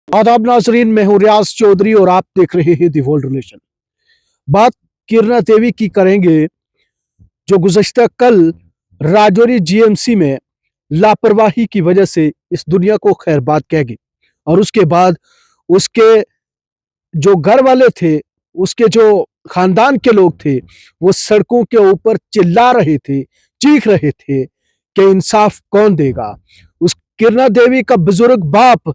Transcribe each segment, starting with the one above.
आदाब नाजरीन, मैं हूं रियाज चौधरी और आप देख रहे हैं दी वर्ल्ड रिलेशन। बात किरणा देवी की करेंगे, जो गुज़श्ता कल राजौरी जीएमसी में लापरवाही की वजह से इस दुनिया को खैरबाद कह गई और उसके बाद उसके जो घर वाले थे, उसके जो खानदान के लोग थे, वो सड़कों के ऊपर चिल्ला रहे थे, चीख रहे थे कि इंसाफ कौन देगा। उस किरणा देवी का बुजुर्ग बाप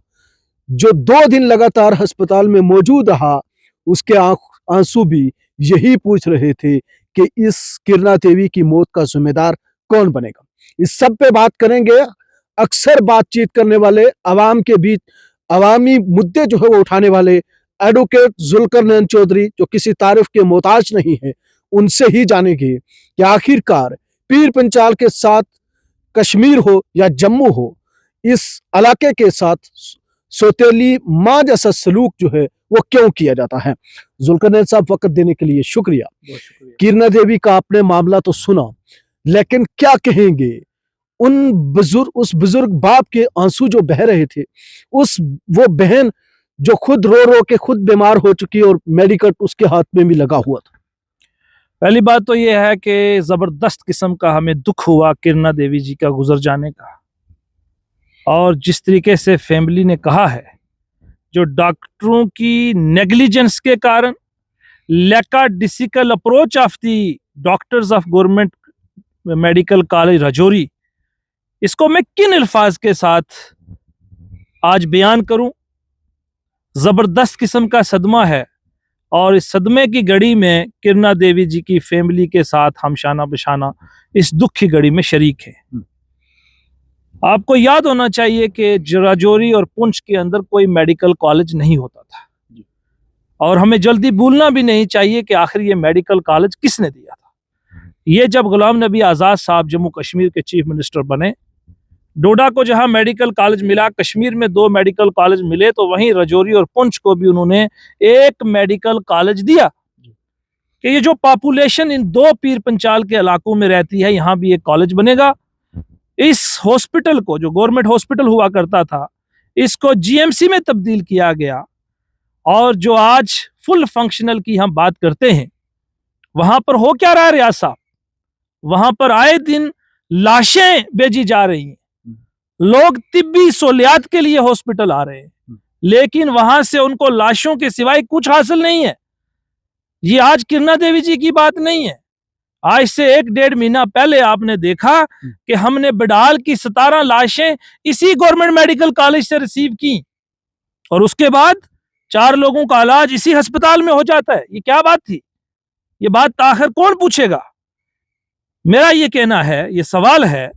जो 2 दिन लगातार अस्पताल में मौजूद रहा, उसके आंसू भी यही पूछ रहे थे कि इस किरणा देवी की मौत का जिम्मेदार कौन बनेगा। इस सब पे बात करेंगे। अक्सर बातचीत करने वाले, अवाम के बीच अवामी मुद्दे जो है वो उठाने वाले एडवोकेट जुल्करनैन चौधरी, जो किसी तारीफ के मोहताज नहीं है, उनसे ही जानेंगे कि आखिरकार पीर पंचाल के साथ कश्मीर हो या जम्मू हो, इस इलाके के साथ सौतेली माँ जैसा सलूक जो है वो क्यों किया जाता है। जुल्करनैन साहब, वक्त देने के लिए शुक्रिया। किरणा देवी का आपने मामला तो सुना, लेकिन क्या कहेंगे उस बुजुर्ग बाप के आंसू जो बह रहे थे, वो बहन जो खुद रो रो के खुद बीमार हो चुकी और मेडिकल उसके हाथ में भी लगा हुआ था। पहली बात तो यह है कि जबरदस्त किस्म का हमें दुख हुआ किरणा देवी जी का गुजर जाने का, और जिस तरीके से फैमिली ने कहा है, जो डॉक्टरों की नेग्लिजेंस के कारण, lackadaisical approach of the doctors of government medical college Rajouri, इसको मैं किन अल्फाज के साथ आज बयान करूं। जबरदस्त किस्म का सदमा है और इस सदमे की घड़ी में किरणा देवी जी की फैमिली के साथ हम शाना बशाना इस दुख की घड़ी में शरीक है। आपको याद होना चाहिए कि राजौरी और पुंछ के अंदर कोई मेडिकल कॉलेज नहीं होता था, और हमें जल्दी भूलना भी नहीं चाहिए कि आखिर ये मेडिकल कॉलेज किसने दिया था। ये जब गुलाम नबी आज़ाद साहब जम्मू कश्मीर के चीफ मिनिस्टर बने, डोडा को जहां मेडिकल कॉलेज मिला, कश्मीर में 2 मेडिकल कॉलेज मिले, तो वहीं राजौरी और पुंछ को भी उन्होंने एक मेडिकल कॉलेज दिया कि ये जो पॉपुलेशन इन 2 पीर पंचाल के इलाकों में रहती है, यहाँ भी एक कॉलेज बनेगा। इस हॉस्पिटल को, जो गवर्नमेंट हॉस्पिटल हुआ करता था, इसको जीएमसी में तब्दील किया गया, और जो आज फुल फंक्शनल की हम बात करते हैं, वहां पर हो क्या रहा है रियाज साहब? वहां पर आए दिन लाशें भेजी जा रही हैं, लोग तिब्बी सहूलियात के लिए हॉस्पिटल आ रहे हैं, लेकिन वहां से उनको लाशों के सिवाय कुछ हासिल नहीं है। ये आज किरणा देवी जी की बात नहीं है। आज से 1-1.5 महीना पहले आपने देखा कि हमने बिडाल की 17 लाशें इसी गवर्नमेंट मेडिकल कॉलेज से रिसीव की, और उसके बाद 4 लोगों का इलाज इसी अस्पताल में हो जाता है। ये क्या बात थी? ये बात आखिर कौन पूछेगा? मेरा ये कहना है, ये सवाल है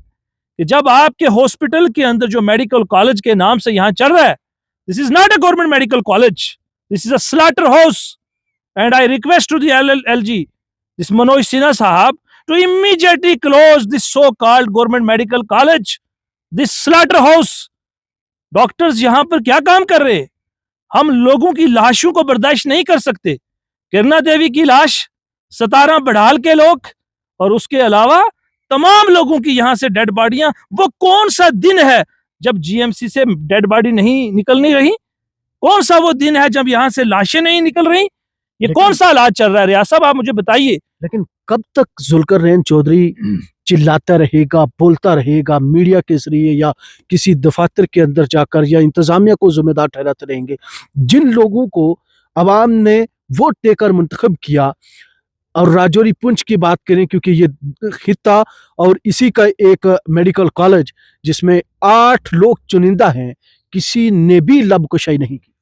कि जब आपके हॉस्पिटल के अंदर जो मेडिकल कॉलेज के नाम से यहां चल रहा है, this is not a government medical college, this is a slaughter house, and I request to the LLG, this Manoj Sinha Sahab, to immediately close this so-called government medical college, this slaughterhouse। Doctors यहां पर क्या काम कर रहे हैं? हम लोगों की लाशों को बर्दाश्त नहीं कर सकते। किरणा देवी की लाश, 17 बढ़ाल के लोग, और उसके अलावा तमाम लोगों की यहां से डेड बॉडियां। वो कौन सा दिन है जब जीएमसी से डेड बॉडी नहीं निकल नहीं रही? कौन सा वो दिन है जब यहां से लाशें नहीं निकल रही? ये कौन सा इलाज चल रहा है रियाज साहब, आप मुझे बताइए। लेकिन कब तक जुल्करनैन चौधरी चिल्लाता रहेगा, बोलता रहेगा मीडिया के जरिए या किसी दफातर के अंदर जाकर, या इंतजामिया को जिम्मेदार ठहराते रहेंगे? जिन लोगों को अवाम ने वोट देकर मुंतखब किया, और राजौरी पुंछ की बात करें, क्योंकि ये खित्ता और इसी का एक मेडिकल कॉलेज जिसमें 8 लोग चुनिंदा हैं, किसी ने भी लबकुशाई नहीं की।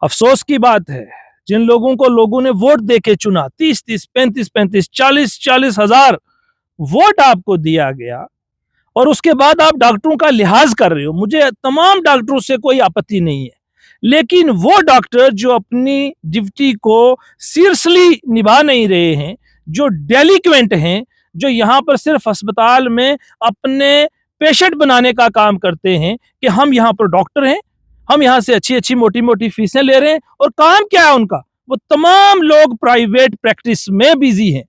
अफसोस की बात है, जिन लोगों को लोगों ने वोट देके चुना, 30-30, 35-35, 40-40 हजार वोट आपको दिया गया, और उसके बाद आप डॉक्टरों का लिहाज कर रहे हो। मुझे तमाम डॉक्टरों से कोई आपत्ति नहीं है, लेकिन वो डॉक्टर जो अपनी ड्यूटी को सीरियसली निभा नहीं रहे हैं, जो डेलिक्वेंट हैं, जो यहाँ पर सिर्फ अस्पताल में अपने पेशेंट बनाने का काम करते हैं कि हम यहाँ पर डॉक्टर हैं, हम यहाँ से अच्छी अच्छी मोटी मोटी फीसें ले रहे हैं, और काम क्या है उनका? वो तमाम लोग प्राइवेट प्रैक्टिस में बिजी हैं,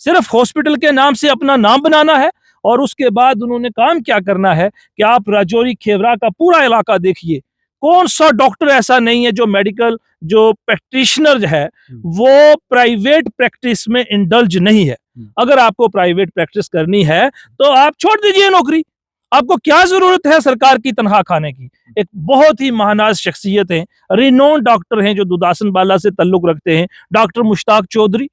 सिर्फ हॉस्पिटल के नाम से अपना नाम बनाना है। और उसके बाद उन्होंने काम क्या करना है कि आप राजौरी खेवरा का पूरा इलाका देखिए, कौन सा डॉक्टर ऐसा नहीं है जो मेडिकल जो प्रैक्टिशनर है वो प्राइवेट प्रैक्टिस में इंडल्ज नहीं है। अगर आपको प्राइवेट प्रैक्टिस करनी है तो आप छोड़ दीजिए नौकरी। आपको क्या जरूरत है सरकार की तनख्वाह खाने की। एक बहुत ही महानाज शख्सियत है, रिनोन डॉक्टर हैं जो दुदासन बाला से ताल्लुक रखते हैं, डॉक्टर मुश्ताक चौधरी,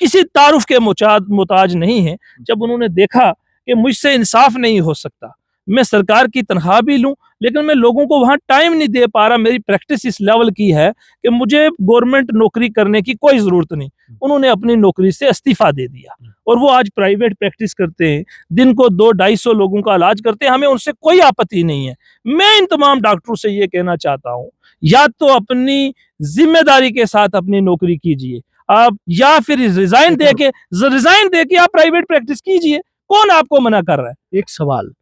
किसी तारुफ के मुताज नहीं है। जब उन्होंने देखा कि मुझसे इंसाफ नहीं हो सकता, मैं सरकार की तनख्वाह भी लूं लेकिन मैं लोगों को वहां टाइम नहीं दे पा रहा, मेरी प्रैक्टिस इस लेवल की है कि मुझे गवर्नमेंट नौकरी करने की कोई जरूरत नहीं, उन्होंने अपनी नौकरी से इस्तीफा दे दिया और वो आज प्राइवेट प्रैक्टिस करते हैं, दिन को 200-250 लोगों का इलाज करते हैं। हमें उनसे कोई आपत्ति नहीं है। मैं इन तमाम डॉक्टरों से ये कहना चाहता हूँ, या तो अपनी जिम्मेदारी के साथ अपनी नौकरी कीजिए आप, या फिर रिजाइन दे के आप प्राइवेट प्रैक्टिस कीजिए। कौन आपको मना कर रहा है? एक सवाल,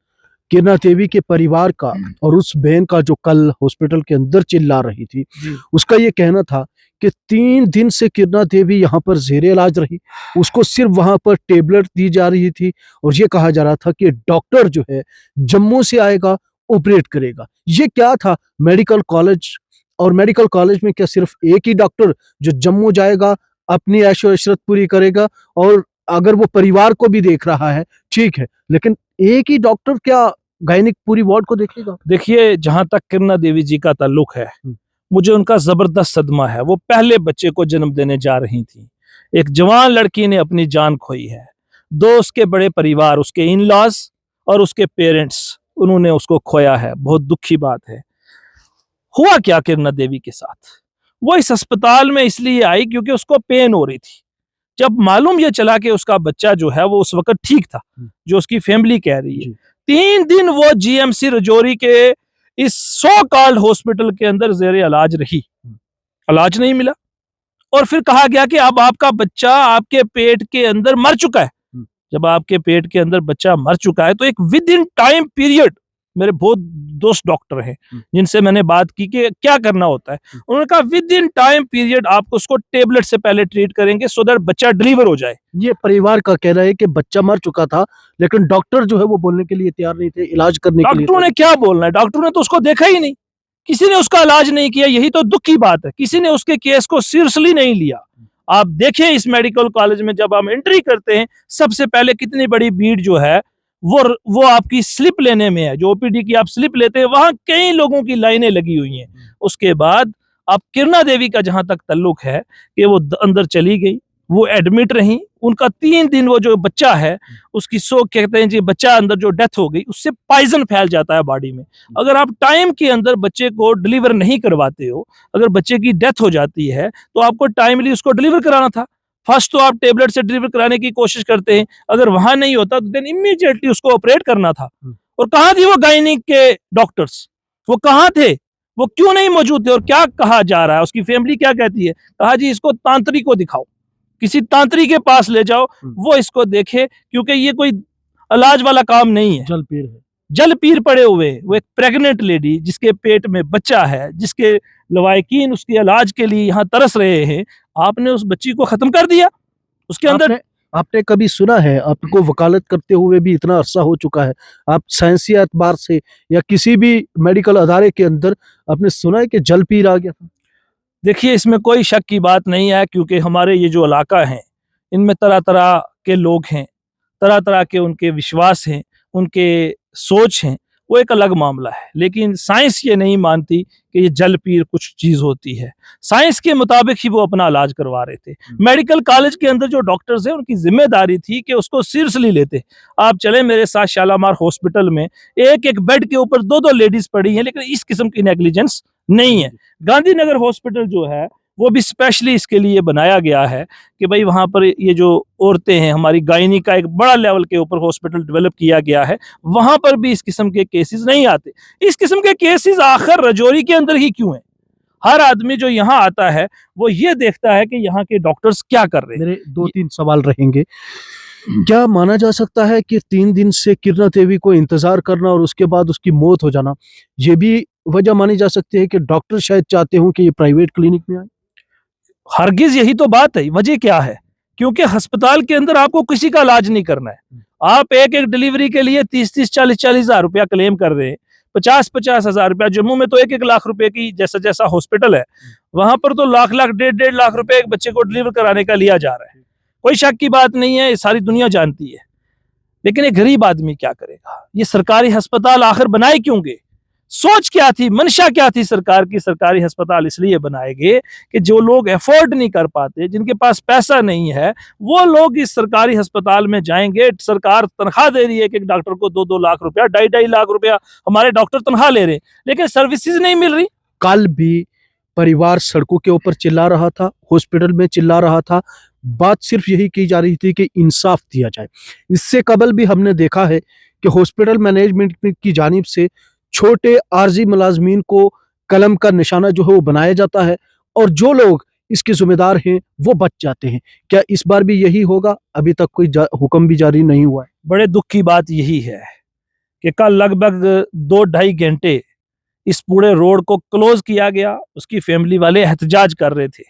किरणा देवी के परिवार का और उस बहन का जो कल हॉस्पिटल के अंदर चिल्ला रही थी, उसका ये कहना था कि 3 दिन से किरणा देवी यहाँ पर जेरे इलाज रही, उसको सिर्फ वहां पर टेबलेट दी जा रही थी और ये कहा जा रहा था कि डॉक्टर जो है जम्मू से आएगा, ऑपरेट करेगा। ये क्या था मेडिकल कॉलेज? और मेडिकल कॉलेज में क्या सिर्फ एक ही डॉक्टर जो जम्मू जाएगा, अपनी ऐशो इशरत पूरी करेगा, और अगर वो परिवार को भी देख रहा है ठीक है, लेकिन एक ही डॉक्टर क्या गायनिक पूरी वार्ड को देखेगा? देखिए, जहां तक किरणा देवी जी का ताल्लुक है, मुझे उनका जबरदस्त सदमा है। वो पहले बच्चे को जन्म देने जा रही थी, एक जवान लड़की ने अपनी जान खोई है। 2 उसके बड़े परिवार, उसके इन लॉज और उसके पेरेंट्स, उन्होंने उसको खोया है। बहुत दुखी बात है। हुआ क्या किरणा देवी के साथ? वो इस अस्पताल में इसलिए आई क्योंकि उसको पेन हो रही थी। जब मालूम ये चला कि उसका बच्चा जो है वो उस वक्त ठीक था, जो उसकी फैमिली कह रही है, 3 दिन वो जीएमसी रजौरी के इस सो कॉल्ड हॉस्पिटल के अंदर जेर इलाज रही, इलाज नहीं मिला और फिर कहा गया कि अब आपका बच्चा आपके पेट के अंदर मर चुका है। जब आपके पेट के अंदर बच्चा मर चुका है तो एक विद इन टाइम पीरियड, मेरे बहुत दोस्त डॉक्टर हैं जिनसे मैंने बात की कि क्या करना होता है, उन्होंने कहा विद इन टाइम पीरियड आप उसको टेबलेट से पहले ट्रीट करेंगे सो दैट बच्चा डिलीवर हो जाए। ये परिवार का कहना है कि बच्चा मर चुका था लेकिन डॉक्टर जो है वो बोलने के लिए तैयार नहीं थे, इलाज करने के लिए। डॉक्टरों ने क्या बोलना है? डॉक्टरों ने तो उसको देखा ही नहीं, किसी ने उसका इलाज नहीं किया। यही तो दुख की बात है, किसी ने उसके केस को सीरियसली नहीं लिया। आप देखें इस मेडिकल कॉलेज में जब हम एंट्री करते हैं, सबसे पहले कितनी बड़ी भीड़ जो है वो आपकी स्लिप लेने में है। जो ओपीडी की आप स्लिप लेते हैं वहां कई लोगों की लाइनें लगी हुई हैं। उसके बाद आप किरणा देवी का जहां तक ताल्लुक है कि वो अंदर चली गई, वो एडमिट रही, उनका 3 दिन वो जो बच्चा है उसकी कहते हैं जी बच्चा अंदर जो डेथ हो गई, उससे पॉइजन फैल जाता है बॉडी में। अगर आप टाइम के अंदर बच्चे को डिलीवर नहीं करवाते हो, अगर बच्चे की डेथ हो जाती है तो आपको टाइमली उसको डिलीवर कराना था। फर्स्ट तो आप टेबलेट से डिलीवर कराने की कोशिश करते हैं, अगर वहां नहीं होता तो देन इमीडिएटली उसको ऑपरेट करना था। और कहां थी वो गायनिक के डॉक्टर्स? वो कहां थे? वो क्यों नहीं मौजूद थे? और क्या कहा जा रहा है, उसकी फैमिली क्या कहती है? कहा जी इसको तांत्रिक को दिखाओ, किसी तांत्रिक के पास ले जाओ, वो इसको देखे, क्योंकि ये कोई इलाज वाला काम नहीं है। जलपीर है, जलपीर पड़े हुए। वो एक प्रेग्नेंट लेडी जिसके पेट में बच्चा है, जिसके लवाकिन उसके इलाज के लिए यहाँ तरस रहे हैं, आपने उस बच्ची को खत्म कर दिया। उसके अंदर आपने कभी सुना है, आपको वकालत करते हुए भी इतना अरसा हो चुका है, आप साइंसी एतबार से या किसी भी मेडिकल अदारे के अंदर आपने सुना है कि जलपीर आ गया था? देखिए, इसमें कोई शक की बात नहीं है, क्योंकि हमारे ये जो इलाका है इनमें तरह तरह के लोग हैं, तरह तरह के उनके विश्वास हैं, उनके सोच हैं, वो एक अलग मामला है। लेकिन साइंस ये नहीं मानती कि ये जलपीर कुछ चीज होती है। साइंस के मुताबिक ही वो अपना इलाज करवा रहे थे। मेडिकल कॉलेज के अंदर जो डॉक्टर्स हैं उनकी जिम्मेदारी थी कि उसको सीरियसली लेते। आप चले मेरे साथ शालामार हॉस्पिटल में, एक एक बेड के ऊपर 2-2 लेडीज पड़ी हैं, लेकिन इस किस्म की नेग्लिजेंस नहीं है। गांधीनगर हॉस्पिटल जो है वो भी स्पेशली इसके लिए बनाया गया है कि भाई वहां पर ये जो औरतें हैं, हमारी गायनी का एक बड़ा लेवल के ऊपर हॉस्पिटल डेवलप किया गया है, वहां पर भी इस किस्म के केसेस नहीं आते। इस किस्म के केसेस आखिर रजौरी के अंदर ही क्यों हैं? हर आदमी जो यहाँ आता है वो ये देखता है कि यहाँ के डॉक्टर्स क्या कर रहे हैं। मेरे 2-3 सवाल रहेंगे। क्या माना जा सकता है कि 3 दिन से किरणा देवी को इंतजार करना और उसके बाद उसकी मौत हो जाना, ये भी वजह मानी जा सकती है कि डॉक्टर शायद चाहते हों कि ये प्राइवेट क्लिनिक में आए? हरगिज यही तो बात है। वजह क्या है? क्योंकि अस्पताल के अंदर आपको किसी का इलाज नहीं करना है। आप एक एक डिलीवरी के लिए 30-30, 40-40 हजार रुपया क्लेम कर रहे हैं, 50-50 हजार रुपया, जम्मू में तो 1-1 लाख रुपए की जैसा जैसा हॉस्पिटल है, वहां पर तो लाख-लाख 1.5-1.5 लाख रुपए एक बच्चे को डिलीवर कराने का लिया जा रहा है। कोई शक की बात नहीं है, ये सारी दुनिया जानती है। लेकिन एक गरीब आदमी क्या करेगा? ये सरकारी अस्पताल आखिर बनाए क्यों गए? सोच क्या थी, मंशा क्या थी सरकार की? सरकारी अस्पताल इसलिए बनाए गए कि जो लोग अफोर्ड नहीं कर पाते, जिनके पास पैसा नहीं है, वो लोग इस सरकारी अस्पताल में जाएंगे। सरकार तनख्वाह दे रही है कि डॉक्टर को 2-2 लाख रुपया, 2.5-2.5 लाख रुपया हमारे डॉक्टर तनख्वाह ले रहे हैं, लेकिन सर्विसेज नहीं मिल रही। कल भी परिवार सड़कों के ऊपर चिल्ला रहा था, हॉस्पिटल में चिल्ला रहा था। बात सिर्फ यही की जा रही थी कि इंसाफ दिया जाए। इससे कबल भी हमने देखा है कि हॉस्पिटल मैनेजमेंट की जानिब से छोटे आर्जी मुलाजमीन को कलम का निशाना जो है वो बनाया जाता है, और जो लोग इसके जिम्मेदार हैं वो बच जाते हैं। क्या इस बार भी यही होगा? अभी तक कोई हुक्म भी जारी नहीं हुआ है। बड़े दुख की बात यही है कि कल लगभग 2-2.5 घंटे इस पूरे रोड को क्लोज किया गया। उसकी फैमिली वाले एहतजाज कर रहे थे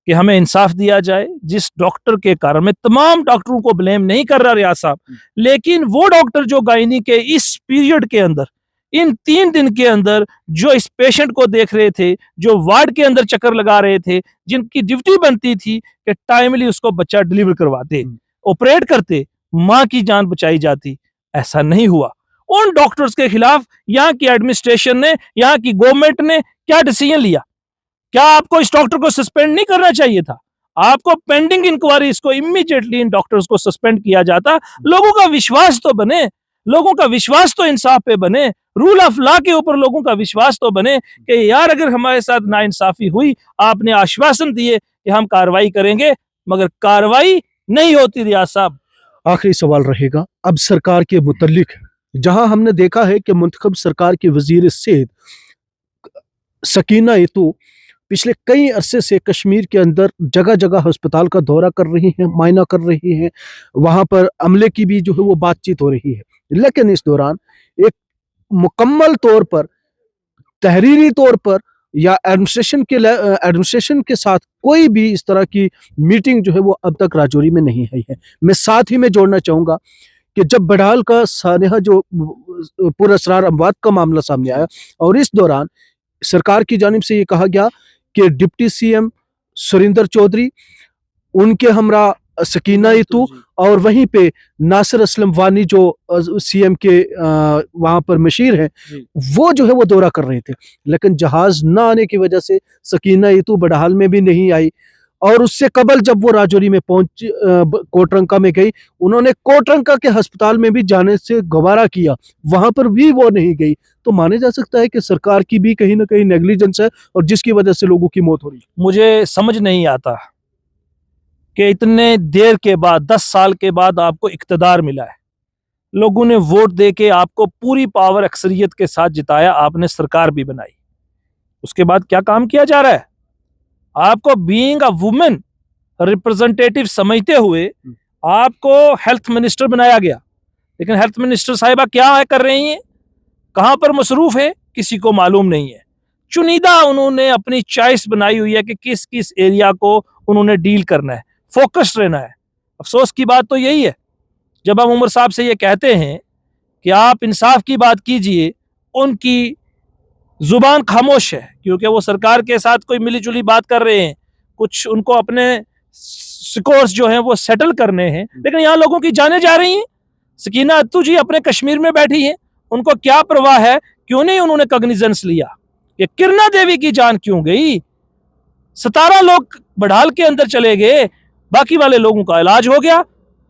कि हमें इंसाफ दिया जाए। जिस डॉक्टर के कारण, मैं तमाम डॉक्टरों को ब्लेम नहीं कर रहा रियाज साहब, लेकिन वो डॉक्टर जो गायनी के इस पीरियड के अंदर, इन 3 दिन के अंदर जो इस पेशेंट को देख रहे थे, जो वार्ड के अंदर चक्कर लगा रहे थे, जिनकी ड्यूटी बनती थी कि टाइमली उसको बच्चा डिलीवर करवाते, ऑपरेट करते, माँ की जान बचाई जाती, ऐसा नहीं हुआ। उन डॉक्टर्स के खिलाफ यहाँ की एडमिनिस्ट्रेशन ने, यहाँ की गवर्नमेंट ने क्या डिसीजन लिया? क्या आपको इस डॉक्टर को सस्पेंड नहीं करना चाहिए था? आपको पेंडिंग इंक्वायरी इसको इमीडिएटली इन डॉक्टर्स को सस्पेंड किया जाता। लोगों का विश्वास तो बने, लोगों का विश्वास तो इंसाफ पे बने, रूल ऑफ लॉ के ऊपर लोगों का विश्वास तो बने कि यार अगर हमारे साथ नाइंसाफी हुई, आपने आश्वासन दिए कि हम कार्रवाई करेंगे, मगर कार्रवाई नहीं होती। रियाज साहब, आखिरी सवाल रहेगा अब सरकार के मुतल्लिक, जहां हमने देखा है कि मुंतखब सरकार की वजीर सेहत सकीना इतू पिछले कई अरसे से कश्मीर के अंदर जगह जगह अस्पताल का दौरा कर रही हैं, मायना कर रही हैं, वहां पर अमले की भी जो है वो बातचीत हो रही है। लेकिन इस दौरान एक मुकम्मल तौर पर, तहरीरी तौर पर या एडमिनिस्ट्रेशन के साथ कोई भी इस तरह की मीटिंग जो है वो अब तक राजौरी में नहीं आई है। मैं साथ ही में जोड़ना चाहूँगा कि जब बड़हाल का सानहा जो पुरअसरार अमवात का मामला सामने आया, और इस दौरान सरकार की जानिब से ये कहा गया कि डिप्टी सीएम सुरिंदर चौधरी, उनके हमरा सकीना इतू, और वहीं पे नासिर असलम वानी जो सीएम के वहां पर मशीर हैं, वो जो है वो दौरा कर रहे थे। लेकिन जहाज ना आने की वजह से सकीना इतू बड़हाल में भी नहीं आई, और उससे कबल जब वो राजौरी में पहुंच कोटरंका में गई, उन्होंने कोटरंका के अस्पताल में भी जाने से गवारा किया, वहां पर भी वो नहीं गई। तो माने जा सकता है कि सरकार की भी कहीं ना कहीं नेग्लिजेंस है, और जिसकी वजह से लोगों की मौत हो रही है। मुझे समझ नहीं आता कि इतने देर के बाद, 10 साल के बाद आपको इक्तदार मिला है, लोगों ने वोट दे के आपको पूरी पावर अक्सरियत के साथ जिताया, आपने सरकार भी बनाई, उसके बाद क्या काम किया जा रहा है? आपको बीइंग अ वुमेन रिप्रेजेंटेटिव समझते हुए आपको हेल्थ मिनिस्टर बनाया गया, लेकिन हेल्थ मिनिस्टर साहिबा क्या है कर रही हैं, कहां पर मसरूफ है, किसी को मालूम नहीं है। चुनिंदा उन्होंने अपनी चॉइस बनाई हुई है कि किस किस एरिया को उन्होंने डील करना है, फोकस्ड रहना है। अफसोस की बात तो यही है, जब हम उमर साहब से ये कहते हैं कि आप इंसाफ की बात कीजिए, उनकी जुबान खामोश है, क्योंकि वो सरकार के साथ कोई मिली जुली बात कर रहे हैं, कुछ उनको अपने स्कोर्स जो हैं वो सेटल करने हैं। लेकिन यहाँ लोगों की जानें जा रही हैं। सकीना इतू जी अपने कश्मीर में बैठी हैं, उनको क्या परवाह है? क्यों नहीं उन्होंने कॉग्निजेंस लिया कि किरणा देवी की जान क्यों गई? 17 लोग बड़हाल के अंदर चले गए, बाकी वाले लोगों का इलाज हो गया।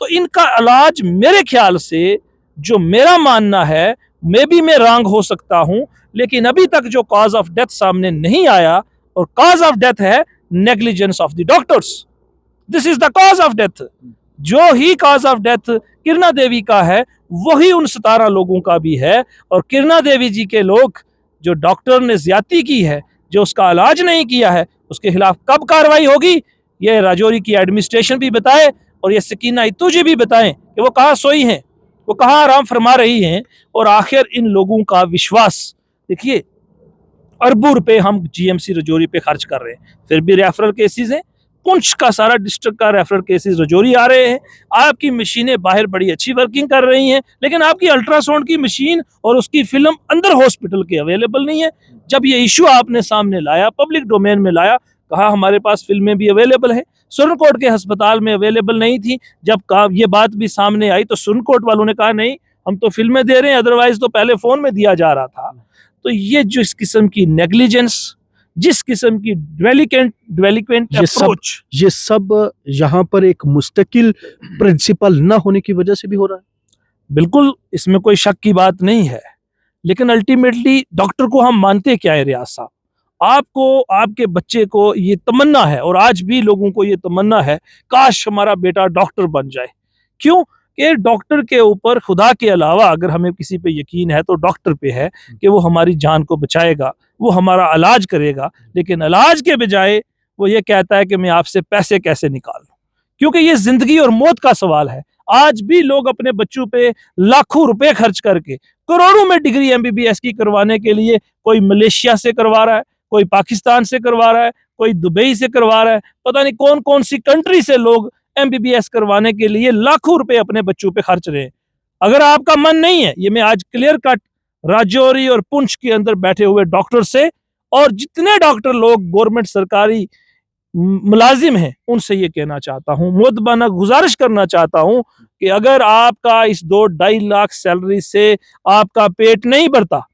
तो इनका इलाज मेरे ख्याल से, जो मेरा मानना है, मे भी मैं रॉन्ग हो सकता हूं, लेकिन अभी तक जो कॉज ऑफ डेथ सामने नहीं आया, और कॉज ऑफ डेथ है negligence of the doctors. This is the cause of death. जो ही कॉज ऑफ डेथ किरणा देवी का है, वही उन 17 लोगों का भी है। और किरणा देवी जी के लोग, जो डॉक्टर ने ज्यादती की है, जो उसका इलाज नहीं किया है, उसके खिलाफ कब कार्रवाई होगी, ये राजौरी की एडमिनिस्ट्रेशन भी बताए, और ये सकीना इतू जी भी बताएं कि वो कहाँ सोई हैं, वो कहाँ आराम फरमा रही हैं। और आखिर इन लोगों का विश्वास, देखिए अरबों रुपए हम जीएमसी राजौरी पे खर्च कर रहे हैं, फिर भी रेफरल केसेस हैं, पुंछ का सारा डिस्ट्रिक्ट का रेफरल केसेस रजौरी आ रहे हैं। आपकी मशीनें बाहर बड़ी अच्छी वर्किंग कर रही हैं, लेकिन आपकी अल्ट्रासाउंड की मशीन और उसकी फिल्म अंदर हॉस्पिटल के अवेलेबल नहीं है। जब ये इशू आपने सामने लाया, पब्लिक डोमेन में लाया, कहा हमारे पास फिल्में भी अवेलेबल है। सुरनकोट के अस्पताल में अवेलेबल नहीं थी। जब ये बात भी सामने आई तो सुरनकोट वालों ने कहा नहीं, हम तो फिल्में दे रहे हैं, अदरवाइज तो पहले फोन में दिया जा रहा था। तो ये जो इस किस्म की नेग्लिजेंस, जिस किस्म की डेलिक्वेंट अप्रोच, ये सब यहाँ पर एक मुस्तकिल प्रिंसिपल न होने की वजह से भी हो रहा है। बिल्कुल, इसमें कोई शक की बात नहीं है। लेकिन अल्टीमेटली डॉक्टर को हम मानते क्या है रियाज साहब? आपको, आपके बच्चे को ये तमन्ना है, और आज भी लोगों को ये तमन्ना है, काश हमारा बेटा डॉक्टर बन जाए। क्यों? कि डॉक्टर के ऊपर खुदा के अलावा अगर हमें किसी पे यकीन है तो डॉक्टर पे है कि वो हमारी जान को बचाएगा, वो हमारा इलाज करेगा। लेकिन इलाज के बजाय वो ये कहता है कि मैं आपसे पैसे कैसे निकाल लूं, क्योंकि ये जिंदगी और मौत का सवाल है। आज भी लोग अपने बच्चों पे लाखों रुपए खर्च करके करोड़ों में डिग्री एमबीबीएस की करवाने के लिए, कोई मलेशिया से करवा रहा है, कोई पाकिस्तान से करवा रहा है, कोई दुबई से करवा रहा है, पता नहीं कौन कौन सी कंट्री से लोग एमबीबीएस करवाने के लिए लाखों रुपए अपने बच्चों पे खर्च रहे हैं। अगर आपका मन नहीं है, ये मैं आज क्लियर कट राजौरी और पुंछ के अंदर बैठे हुए डॉक्टर से और जितने डॉक्टर लोग गवर्नमेंट सरकारी मुलाजिम हैं उनसे ये कहना चाहता हूँ, मुद्दबाना गुजारिश करना चाहता हूँ कि अगर आपका इस 2-2.5 लाख सैलरी से आपका पेट नहीं भरता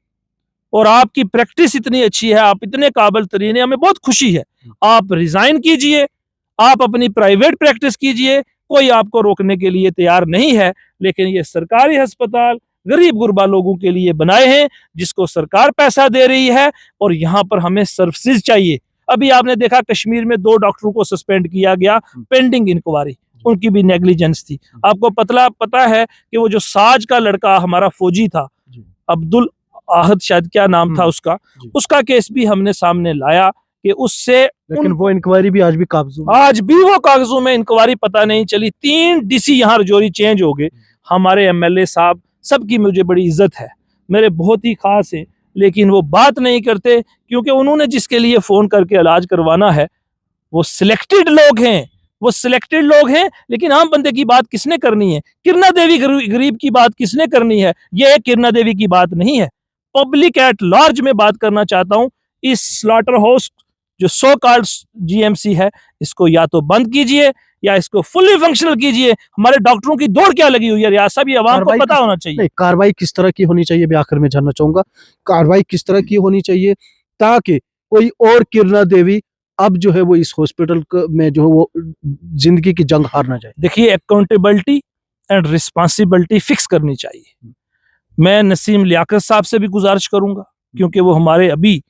और आपकी प्रैक्टिस इतनी अच्छी है, आप इतने काबिल तरीन है, हमें बहुत खुशी है, आप रिजाइन कीजिए, आप अपनी प्राइवेट प्रैक्टिस कीजिए, कोई आपको रोकने के लिए तैयार नहीं है। लेकिन ये सरकारी अस्पताल गरीब गुरबा लोगों के लिए बनाए हैं, जिसको सरकार पैसा दे रही है, और यहाँ पर हमें सर्विसेज चाहिए। अभी आपने देखा कश्मीर में 2 डॉक्टरों को सस्पेंड किया गया पेंडिंग इंक्वायरी, उनकी भी नेग्लिजेंस थी। आपको पता है कि वो जो साज का लड़का हमारा फौजी था, अब्दुल आहद शायद क्या नाम था उसका केस भी हमने सामने लाया कि उससे, लेकिन वो इंक्वायरी भी आज भी कागजों में, आज भी वो कागजों में इंक्वायरी पता नहीं चली। 3 डीसी यहाँ रजौरी चेंज हो गए। हमारे एमएलए साहब, सबकी मुझे बड़ी इज्जत है, मेरे बहुत ही खास हैं, लेकिन वो बात नहीं करते क्योंकि उन्होंने जिसके लिए फोन करके इलाज करवाना है वो सिलेक्टेड लोग हैं, लेकिन आम बंदे की बात किसने करनी है? किरणा देवी गरीब की बात किसने करनी है? ये किरणा देवी की बात नहीं है, पब्लिक एट लार्ज में बात करना चाहता हूं। इस स्लॉटर हाउस जो सो कॉल्ड जीएमसी है, इसको या तो बंद कीजिए या इसको फुल्ली फंक्शनल कीजिए। हमारे डॉक्टरों की दौड़ क्या लगी हुई है रियाज साहब, ये आवाम को पता होना चाहिए। कार्रवाई किस तरह की होनी चाहिए, मैं आखिर में जानना चाहूंगा, कार्रवाई किस तरह की होनी चाहिए ताकि कोई और किरणा देवी अब जो है वो इस हॉस्पिटल में जो है वो जिंदगी की जंग हार ना जाए। देखिए, अकाउंटेबिलिटी एंड रिस्पॉन्सिबिलिटी फिक्स करनी चाहिए। मैं नसीम लियाकत साहब से भी गुजारिश करूंगा, क्योंकि वो हमारे अभी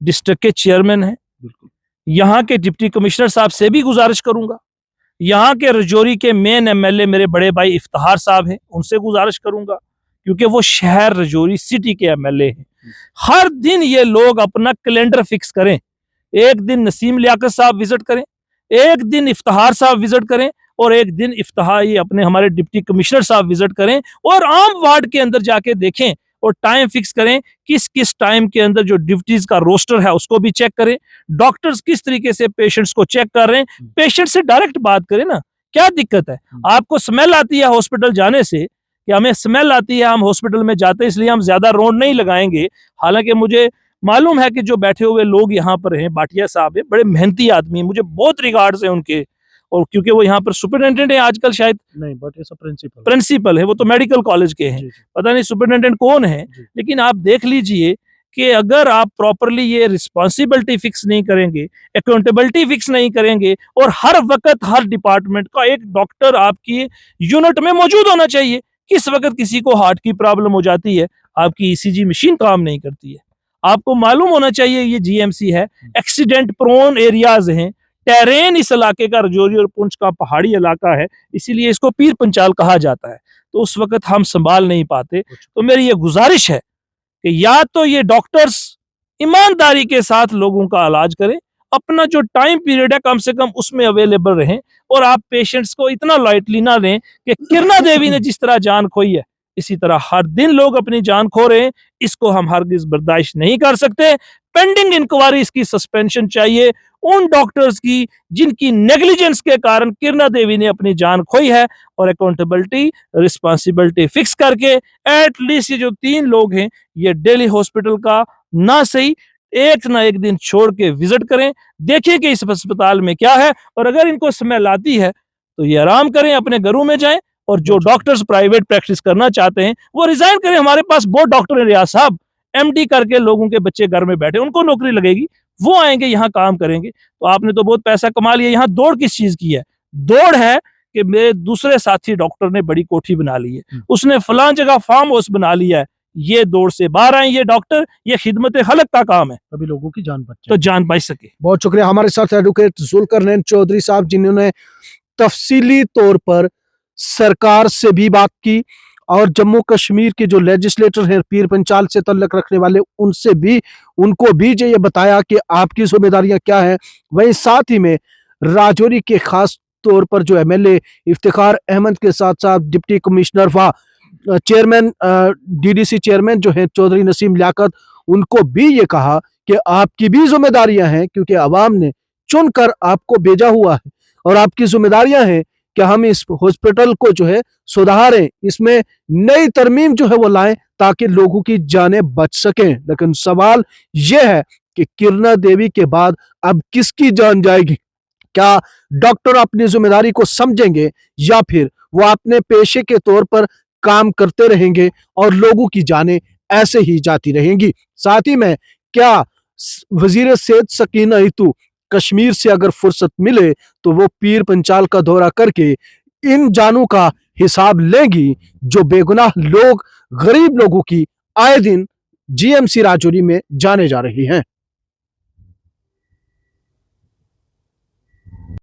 डिस्ट्रिक्ट के चेयरमैन हैं। यहाँ के डिप्टी कमिश्नर साहब से भी गुजारिश करूंगा, यहाँ के रजौरी के मेन एमएलए मेरे बड़े भाई इफ्तिखार साहब हैं, उनसे गुजारिश करूंगा, क्योंकि वो शहर रजौरी सिटी के एमएलए हैं। हर दिन ये लोग अपना कैलेंडर फिक्स करें, एक दिन नसीम लियाकत साहब विजिट करें, एक दिन इफ्तिखार साहब विजिट करें, और एक दिन इफ्तिखार अपने हमारे डिप्टी कमिश्नर साहब विजिट करें, और आम वार्ड के अंदर जाके देखें और टाइम फिक्स करें, किस किस टाइम के अंदर जो ड्यूटीज का रोस्टर है उसको भी चेक करें, डॉक्टर्स किस तरीके से पेशेंट्स को चेक कर रहे हैं, पेशेंट से डायरेक्ट बात करें ना। क्या दिक्कत है? आपको स्मेल आती है हॉस्पिटल जाने से, कि हमें स्मेल आती है, हम हॉस्पिटल में जाते हैं इसलिए हम ज्यादा रोड नहीं लगाएंगे। हालांकि मुझे मालूम है कि जो बैठे हुए लोग यहाँ पर हैं, भाटिया साहब है, बड़े मेहनती आदमी, मुझे बहुत रिगार्ड्स है उनके, और क्योंकि वो यहाँ पर सुपरिटेंडेंट है आजकल, शायद नहीं, बट प्रिंसिपल है, वो तो मेडिकल कॉलेज के हैं, पता नहीं सुपरिटेंडेंट कौन है। लेकिन आप देख लीजिए कि अगर आप प्रॉपरली ये रिस्पॉन्सिबिलिटी फिक्स नहीं करेंगे, अकाउंटेबिलिटी फिक्स नहीं करेंगे, और हर वक्त हर डिपार्टमेंट का एक डॉक्टर आपकी यूनिट में मौजूद होना चाहिए। किस वक्त किसी को हार्ट की प्रॉब्लम हो जाती है, आपकी ईसीजी मशीन काम नहीं करती है, आपको मालूम होना चाहिए ये जीएमसी है, एक्सीडेंट प्रोन एरियाज हैं, टेरेन इस इलाके का रजौरी और पुंछ का पहाड़ी इलाका है, इसीलिए इसको पीर पंचाल कहा जाता है। तो उस वक्त हम संभाल नहीं पाते। तो मेरी ये गुजारिश है कि या तो ये डॉक्टर्स ईमानदारी के साथ लोगों का इलाज करें, अपना जो टाइम पीरियड है कम से कम उसमें अवेलेबल रहें, और आप पेशेंट्स को इतना लाइटली ना लें कि किरणा देवी ने जिस तरह जान खोई है, इसी तरह हर दिन लोग अपनी जान खो रहे हैं, इसको हम हरगिज बर्दाश्त नहीं कर सकते। पेंडिंग इंक्वायरी इसकी सस्पेंशन चाहिए उन डॉक्टर्स की जिनकी नेग्लिजेंस के कारण किरणा देवी ने अपनी जान खोई है, और अकाउंटेबिलिटी रिस्पॉन्सिबिलिटी फिक्स करके एटलीस्ट ये जो 3 लोग हैं ये दिल्ली हॉस्पिटल का ना सही एक ना एक दिन छोड़ के विजिट करें, देखें कि इस अस्पताल में क्या है, और अगर इनको स्मेल आती है तो ये आराम करें, अपने घरों में जाएं, और जो डॉक्टर्स प्राइवेट प्रैक्टिस करना चाहते हैं वो रिजाइन करें। हमारे पास बहुत डॉक्टर हैं रियाज साहब, एमडी करके लोगों के बच्चे घर में बैठे, उनको नौकरी लगेगी, वो आएंगे यहाँ काम करेंगे। तो आपने तो बहुत पैसा कमा लिया, यहाँ दौड़ किस चीज की है? दौड़ है कि मेरे दूसरे साथी डॉक्टर ने बड़ी कोठी बना ली है, उसने फलां जगह फार्म हाउस बना लिया है, ये दौड़ से बाहर आए ये डॉक्टर, ये खिदमत खलक का काम है, तभी लोगों की जान बच तो जान बच सके। बहुत शुक्रिया। हमारे साथ एडवोकेट जुल्करनैन चौधरी साहब, जिन्होंने तफसीली तौर पर सरकार से भी बात की और जम्मू कश्मीर के जो लेजिस्लेटर हैं पीर पंचाल से तल्लक रखने वाले, उनसे भी उनको भी ये बताया कि आपकी जिम्मेदारियां क्या हैं। वहीं साथ ही में राजौरी के खास तौर पर जो एमएलए इफ्तिखार अहमद के साथ साथ डिप्टी कमिश्नर व चेयरमैन डीडीसी चेयरमैन जो है चौधरी नसीम लियाकत, उनको भी ये कहा कि आपकी भी जिम्मेदारियां हैं, क्योंकि अवाम ने चुनकर आपको भेजा हुआ है और आपकी जिम्मेदारियां हैं कि हम इस हॉस्पिटल को जो है सुधारें, इसमें नई तरमीम जो है वो लाएं ताकि लोगों की जानें बच सकें। लेकिन सवाल यह है कि किरणा देवी के बाद अब किसकी जान जाएगी? क्या डॉक्टर अपनी जिम्मेदारी को समझेंगे या फिर वो अपने पेशे के तौर पर काम करते रहेंगे और लोगों की जानें ऐसे ही जाती रहेंगी? साथ ही में क्या वजीर सेहत सकीना इतू कश्मीर से अगर फुर्सत मिले तो वो पीर पंचाल का दौरा करके इन जानों का हिसाब लेगी जो बेगुनाह लोग, गरीब लोगों की आए दिन जीएमसी राजौरी में जाने जा रही हैं?